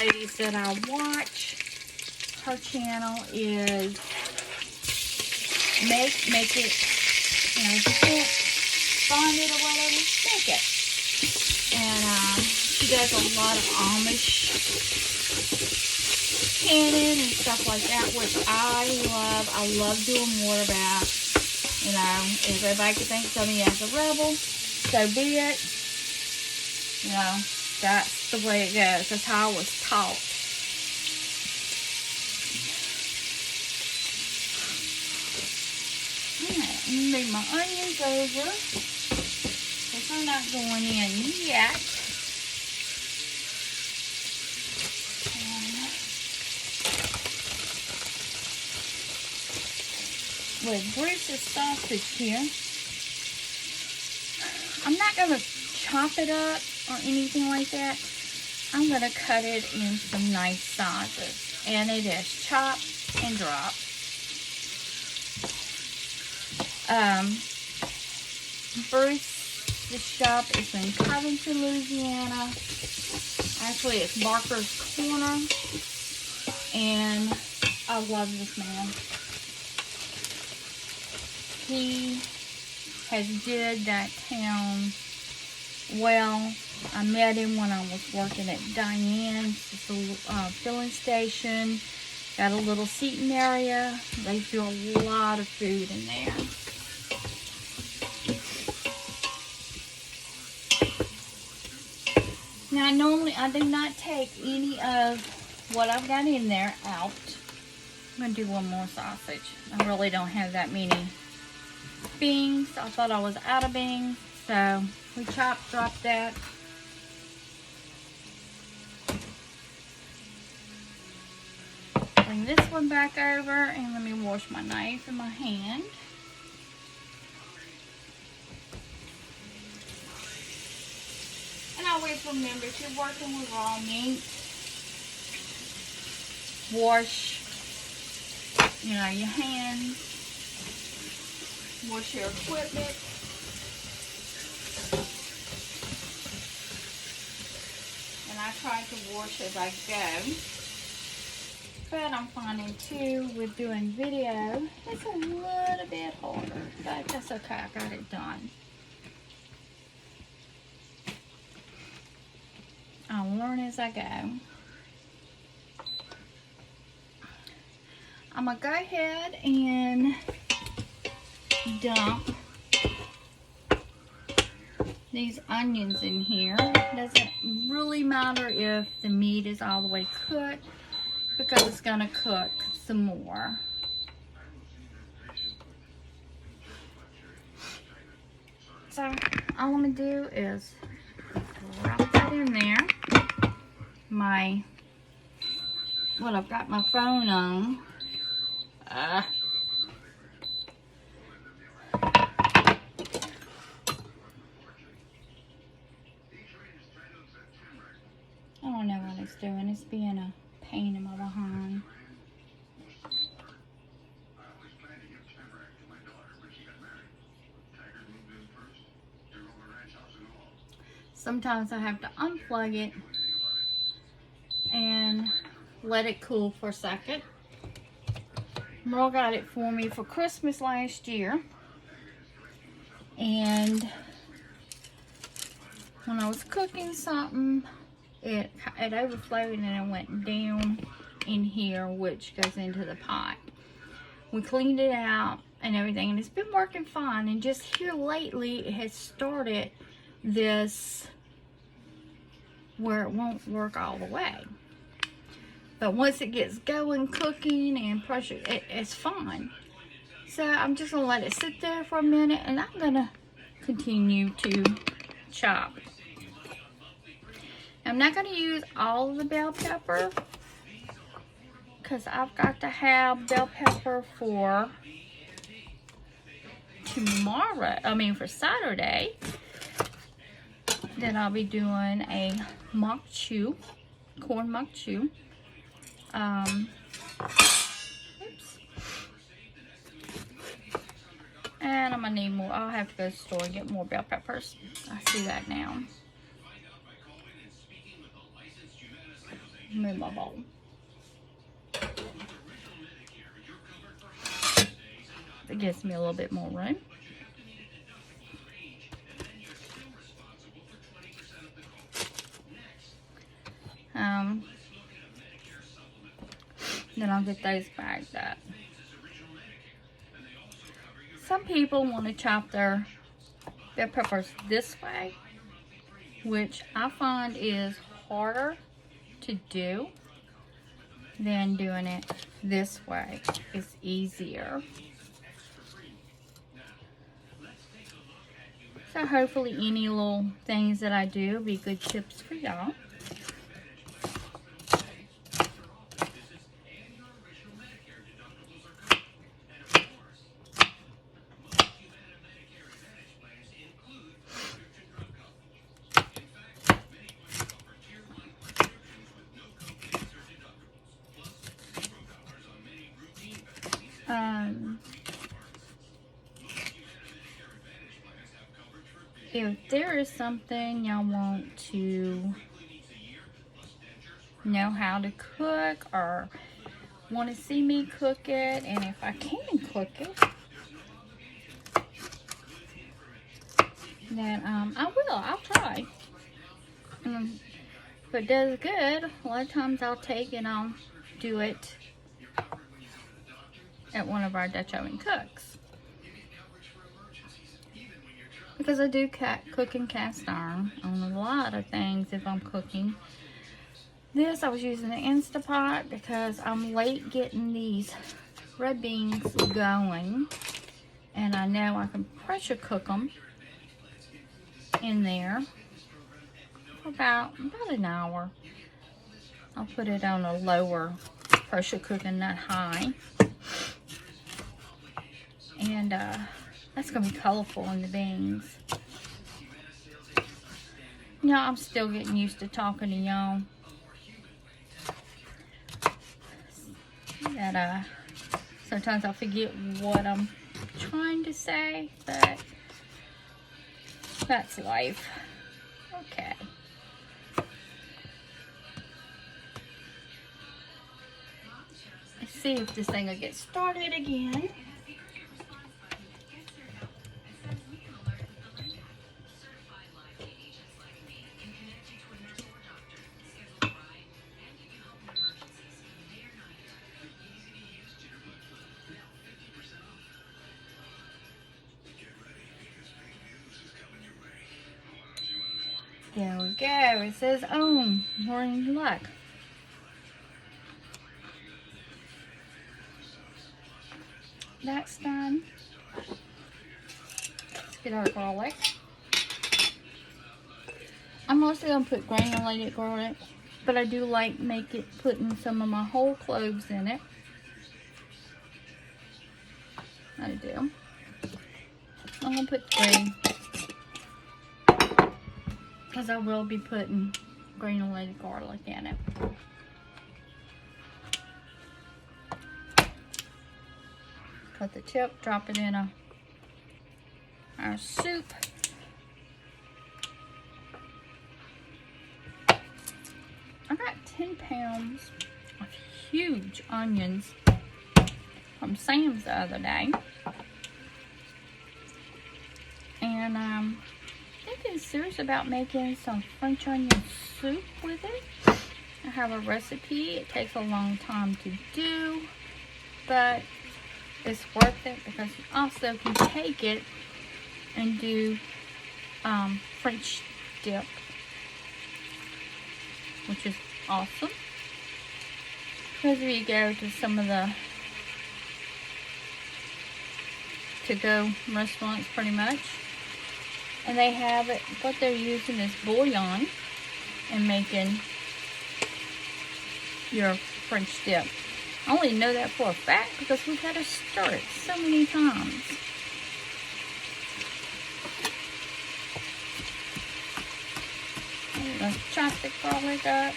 ladies that I watch, her channel is make it, you know, if you can't find it or whatever, make it. And she does a lot of Amish canning and stuff like that, which I love. I love doing water baths. You know, if everybody could think of me as a rebel, so be it. You know, that's the way it goes. That's how I was taught. Alright, I'm gonna move my onions over, because they're not going in yet. With Bruce's sausage here, I'm not going to chop it up or anything like that. I'm going to cut it in some nice sizes. And it is chop and drop. Bruce's shop is in Covington, Louisiana. Actually, it's Barker's Corner. And I love this man. He has did that town well. I met him when I was working at Diane's. It's a filling station. Got a little seating area. They do a lot of food in there. Now, normally I do not take any of what I've got in there out. I'm going to do one more sausage. I really don't have that many beans. I thought I was out of beans, so we dropped that. Bring this one back over, and let me wash my knife and my hand. And always remember, if you're working with raw meat, wash, you know, your hands. Wash your equipment. And I try to wash as I go. But I'm finding too, with doing video, it's a little bit harder. But that's okay, I got it done. I'll learn as I go. I'm going to go ahead and dump these onions in here. It doesn't really matter if the meat is all the way cooked, because it's going to cook some more. So all I'm going to do is drop that in there. I've got my phone on. I don't know what it's doing. It's being a pain in my behind. Sometimes I have to unplug it and let it cool for a second. Merle got it for me for Christmas last year. And when I was cooking something, it overflowed and it went down in here, which goes into the pot. We cleaned it out and everything, and it's been working fine. And just here lately, it has started this where it won't work all the way. But once it gets going, cooking and pressure, it's fine. So I'm just gonna let it sit there for a minute, and I'm gonna continue to chop. I'm not gonna use all of the bell pepper, because I've got to have bell pepper for for Saturday. Then I'll be doing a mock chew, corn mock chew. Oops. And I'm gonna need more. I'll have to go to the store and get more bell peppers. I see that now. move my bowl. It gives me a little bit more room. Then I'll get those bagged up. Some people want to chop their peppers this way, which I find is harder to do than doing it this way. It's easier. So hopefully any little things that I do will be good tips for y'all. If there is something y'all want to know how to cook or want to see me cook it, and if I can cook it, then I'll try. If it does good, a lot of times I'll take and I'll do it at one of our Dutch oven cooks. Because I do cook in cast iron on a lot of things if I'm cooking. This, I was using the Insta pot because I'm late getting these red beans going. And I know I can pressure cook them in there for about an hour. I'll put it on a lower pressure cooker, not high. And that's going to be colorful in the beans. You know, I'm still getting used to talking to y'all. That sometimes I forget what I'm trying to say, but that's life. Okay. Let's see if this thing will get started again. There we go. It says, "Oh, we're in luck." That's done. Let's get our garlic. I'm mostly gonna put granulated garlic, but I do like putting some of my whole cloves in it. I do. I'm gonna put 3. Because I will be putting granulated garlic in it. Cut the tip, drop it in our soup. I got 10 pounds of huge onions from Sam's the other day. And thinking serious about making some French onion soup with it. I have a recipe. It takes a long time to do, but it's worth it because you also can take it and do French dip, which is awesome. Because if you go to some of the to-go restaurants pretty much, and they have it, what they're using is bouillon and making your French dip. I only know that for a fact because we've had to stir it so many times. Let's chop the garlic up.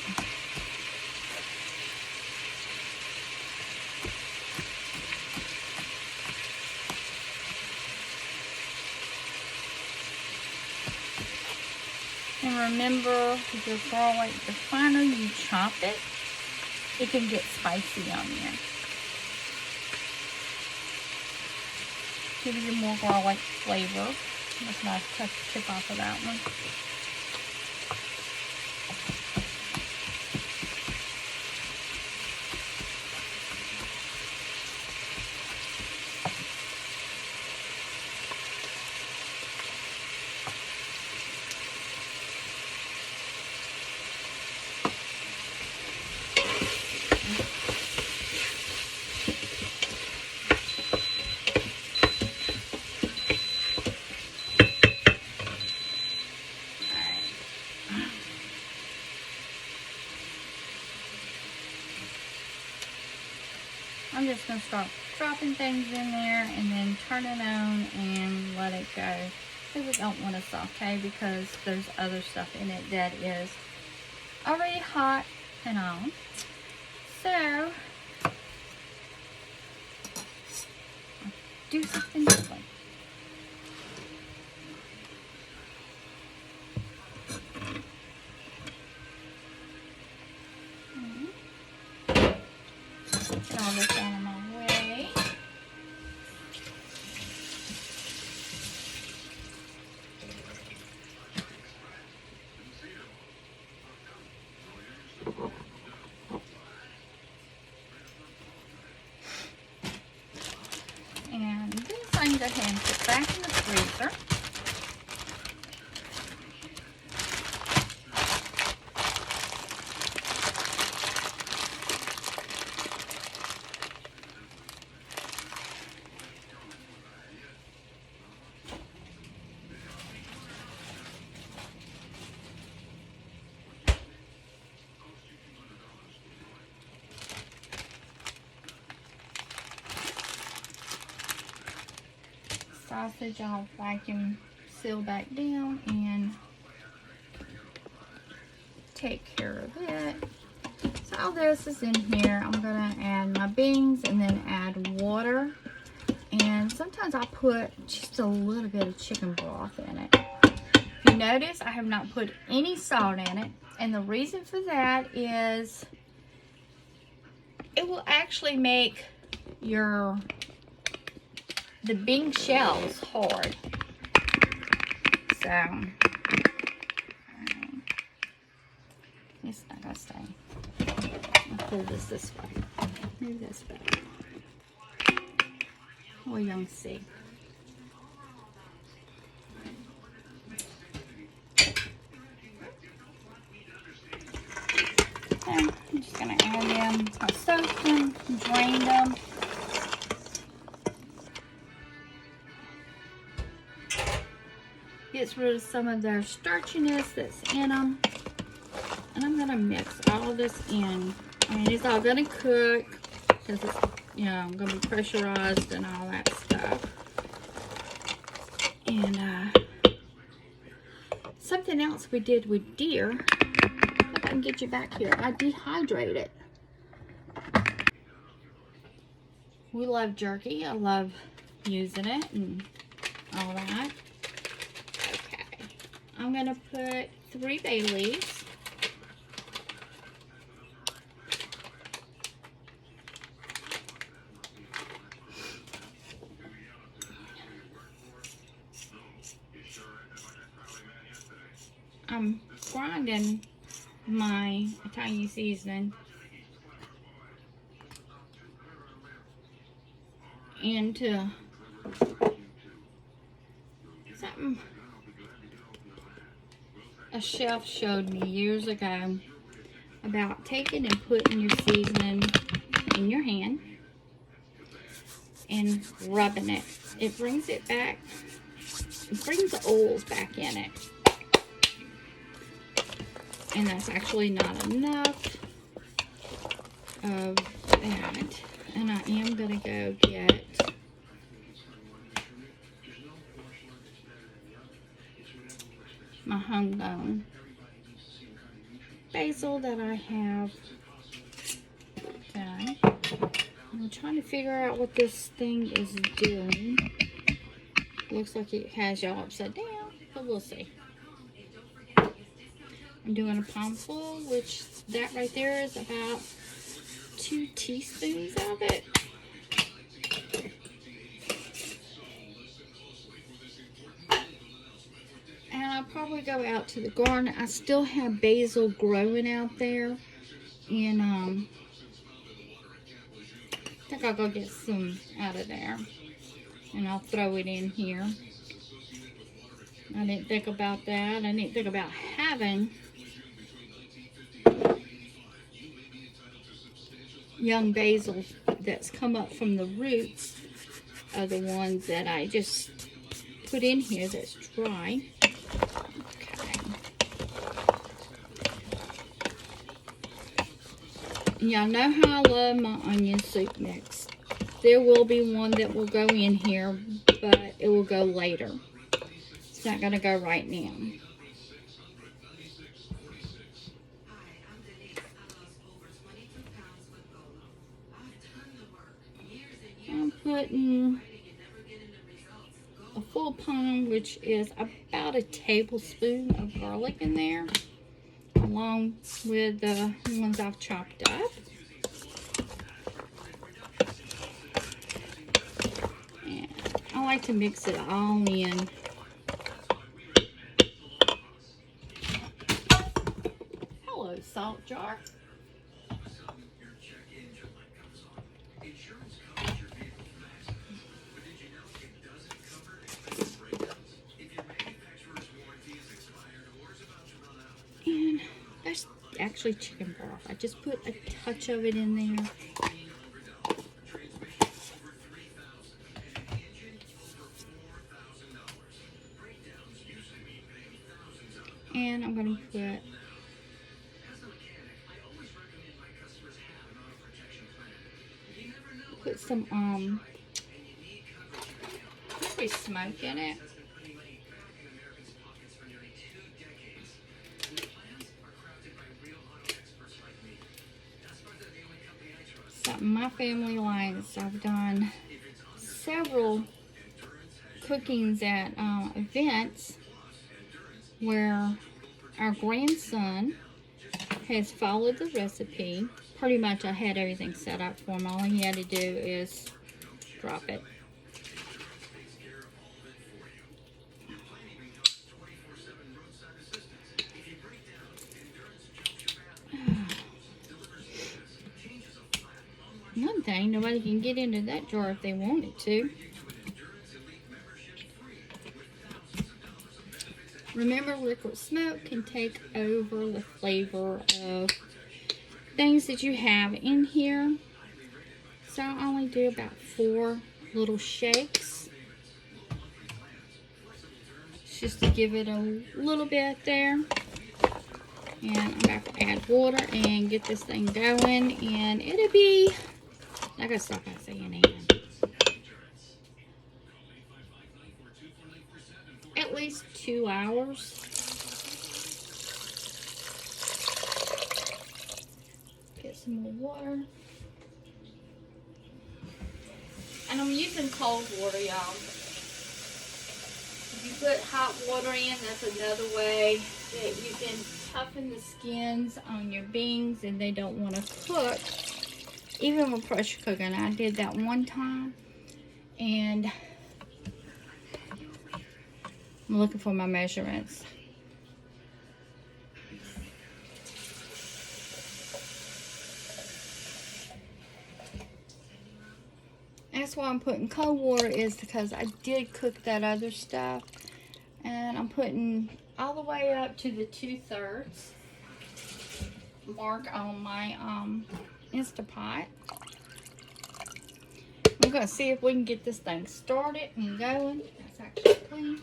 And remember, with your garlic, the finer you chop it, it can get spicy on there. Give you more garlic flavor. That's nice. Cut the tip off of that one. I'm just going to start dropping things in there and then turn it on and let it go. Because I don't want to saute because there's other stuff in it that is already hot and all. So, I'll do something different. Get all this out of my way. And this I can go ahead and put back in the freezer. Sausage I'll vacuum seal back down and take care of it. So all this is in here. I'm gonna add my beans and then add water, and sometimes I put just a little bit of chicken broth in it. If you notice, I have not put any salt in it, and the reason for that is it will actually make the bean shells hard. So, it's not gonna stay. I'll pull this way. Move this back. Well, you can see. And I'm just gonna add them. I soaked them, drained them. Gets rid of some of their starchiness that's in them. And I'm gonna mix all this in. I mean, it's all gonna cook because it's, you know, gonna be pressurized and all that stuff. And something else we did with deer, if I can get you back here, I dehydrate it. We love jerky. I love using it and all that. I'm going to put 3 bay leaves. I'm grinding my Italian seasoning into something a chef showed me years ago about taking and putting your seasoning in your hand and rubbing it. It brings it back, it brings the oils back in it. And that's actually not enough of that. And I am going to go get my homegrown basil that I have done. I'm trying to figure out what this thing is doing. Looks like it has y'all upside down, but we'll see. I'm doing a palm full, which that right there is about 2 teaspoons of it. And I'll probably go out to the garden. I still have basil growing out there. And I think I'll go get some out of there. And I'll throw it in here. I didn't think about that. I didn't think about having young basil that's come up from the roots of the ones that I just put in here that's dry. Okay. Y'all know how I love my onion soup mix. There will be one that will go in here, but it will go later. It's not going to go right now. I'm putting a full pound, which is about a tablespoon of garlic in there, along with the ones I've chopped up. And I like to mix it all in. Hello, salt jar. And that's actually chicken broth. I just put a touch of it in there. And I'm going to put some probably smoke in it. Something my family likes. I've done several cookings at events where our grandson has followed the recipe. Pretty much I had everything set up for him. All he had to do is drop it. One thing, nobody can get into that jar if they wanted to. Remember, liquid smoke can take over the flavor of things that you have in here. So I only do about 4 little shakes. Just to give it a little bit there. And I'm about to add water and get this thing going. And it'll be, I gotta stop by saying it. At least 2 hours. Get some more water. And I'm using cold water, y'all. If you put hot water in, that's another way that you can toughen the skins on your beans and they don't want to cook. Even with pressure cooking, I did that one time. And I'm looking for my measurements. That's why I'm putting cold water, is because I did cook that other stuff. And I'm putting all the way up to the 2/3 mark on my Insta pot. I'm going to see if we can get this thing started and going. That's actually clean.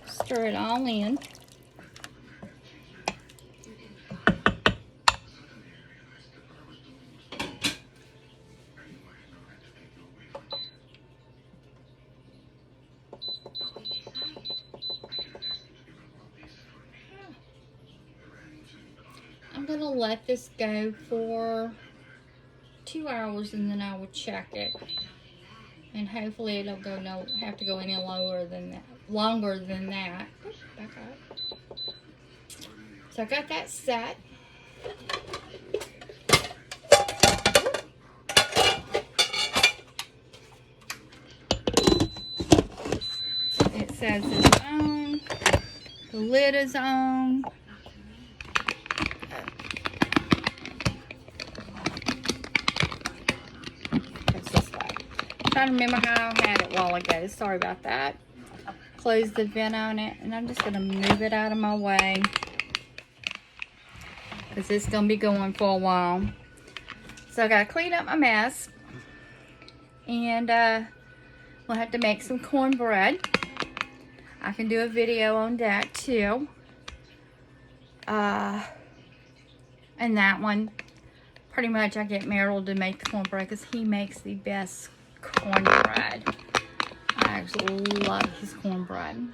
Stir it all in. I'm going to let this go for 2 hours and then I will check it. And hopefully it'll go have to go any longer than that. Back up. So I got that set. It says it's on. The lid is on. Goes this way. I'm trying to remember how I had it a while ago. Sorry about that. Close the vent on it, and I'm just going to move it out of my way because it's going to be going for a while. So I got to clean up my mess, and we'll have to make some cornbread. I can do a video on that too. And that one, pretty much I get Merrill to make the cornbread because he makes the best cornbread. I actually love his cornbread.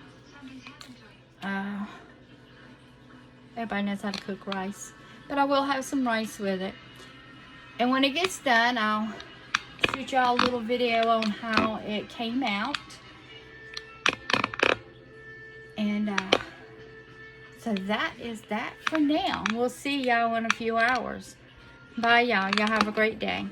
Everybody knows how to cook rice, but I will have some rice with it. And when it gets done, I'll shoot y'all a little video on how it came out. And so that is that for now. We'll see y'all in a few hours. Bye, y'all. Y'all have a great day.